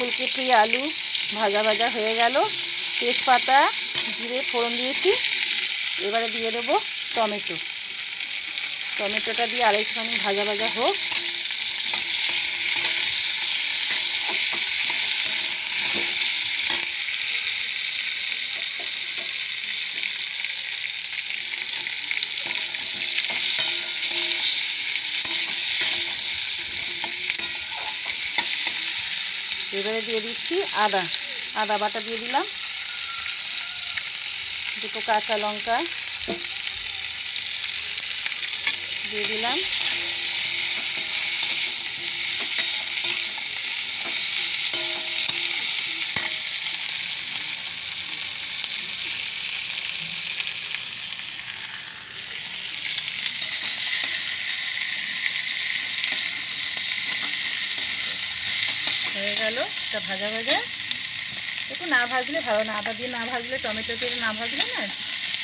ফুলকপি আলু ভাজা ভাজা হয়ে গেল। তেজপাতা জিরে ফোড়ন দিয়েছি। এবারে দিয়ে দেবো টমেটোটা দিয়ে আরেকটুখানি ভাজা ভাজা হোক। এবারে দিয়ে দিচ্ছি আদা বাটা দিয়ে দিলাম, দুটো কাঁচা লঙ্কা দিয়ে দিলাম, হয়ে গেল এটা ভাজা ভাজা। একটু না ভাজলে ভালো না, আদা দিয়ে না ভাজলে, টমেটো দিয়ে না ভাজলে না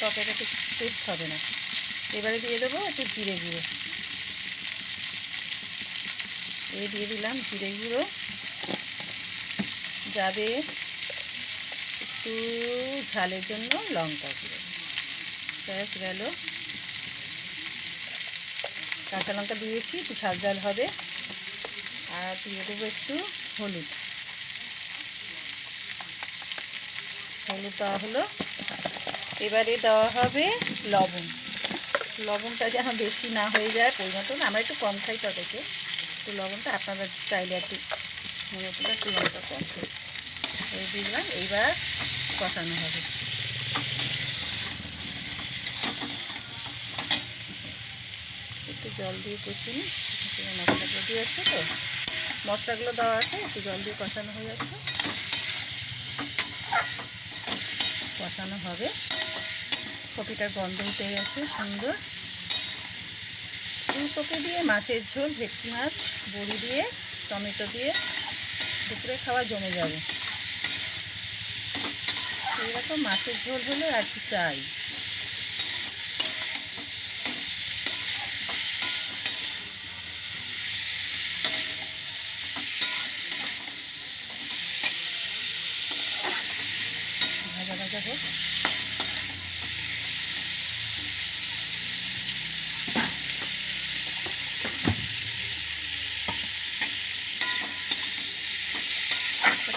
তরকারিটা একটু টেস্ট হবে না। এবারে দিয়ে দেবো একটু জিরে গুঁড়ো, দিয়ে দিলাম জিরে গুঁড়ো, যাবে একটু ঝালের জন্য লঙ্কা গুঁড়ো, ব্যাস গেল। কাঁচা লঙ্কা দিয়েছি, একটু ঝাল ঝাল হবে। আর দিয়ে দেবো একটু হলুদ দেওয়া হলো। এবারে দেওয়া হবে লবণটা যেন বেশি না হয়ে যায়, পরিমাণটা না, আমরা একটু কম খাই তরকারিতে, একটু লবণটা আপনারা চাইলে একটু মনে করে একটু লবণটা কম খাই। এই দিলাম, এইবার কষানো হবে। একটু জল দিয়ে কষিয়ে মশলাগুলো দিয়ে আছে তো, মশলাগুলো দেওয়া আছে, একটু জল দিয়ে কষানো হয়ে যাচ্ছে, কষানো হবে। কপিটার গন্ধ উঠে গেছে সুন্দর। ফুলকপি দিয়ে মাছের ঝোল, ভেটকি মাছ, বড়ি দিয়ে, টমেটো দিয়ে দুপুরে খাওয়া জমে যাবে। এইরকম মাছের ঝোল হলে আর কি চাই। ভাজা ভাজা হোক।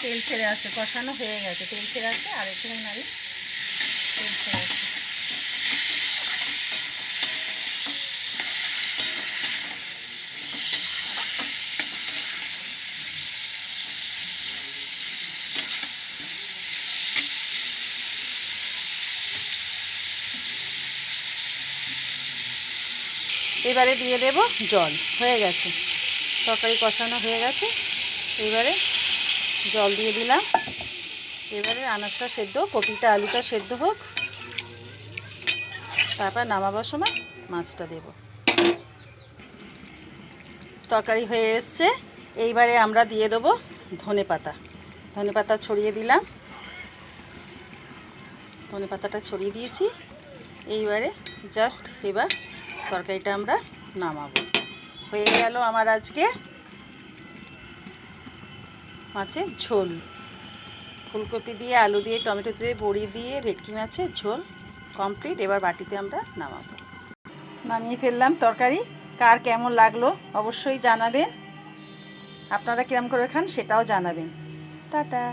তেল ছেড়ে আছে, কষানো হয়ে গেছে, তেল ছেড়ে আছে, আর একটু নাড়ি, তেল ছেড়ে আছে। এবারে দিয়ে দেব জল, হয়ে গেছে, তরকারি কষানো হয়ে গেছে। এবারে জল দিয়ে দিলাম। এবারে আনাজটা সেদ্ধ, কপিটা আলুটা সেদ্ধ হোক, তারপর নামাবার সময় মাছটা দেব। তরকারি হয়ে এসছে। এইবারে আমরা দিয়ে দেবো ধনে পাতা ছড়িয়ে দিলাম, ধনে পাতাটা ছড়িয়ে দিয়েছি। এইবারে জাস্ট এবার তরকারিটা আমরা নামাবো। হয়ে গেল আমার আজকে মাছের ঝোল, ফুলকপি দিয়ে, আলু দিয়ে, টমেটো দিয়ে, বড়ি দিয়ে, ভেটকি মাছের ঝোল কমপ্লিট। এবার বাটিতে আমরা নামাবো। নামিয়ে ফেললাম তরকারি। কার কেমন লাগলো অবশ্যই জানাবেন, আপনারা কিরম করে খান সেটাও জানাবেন। টাটা।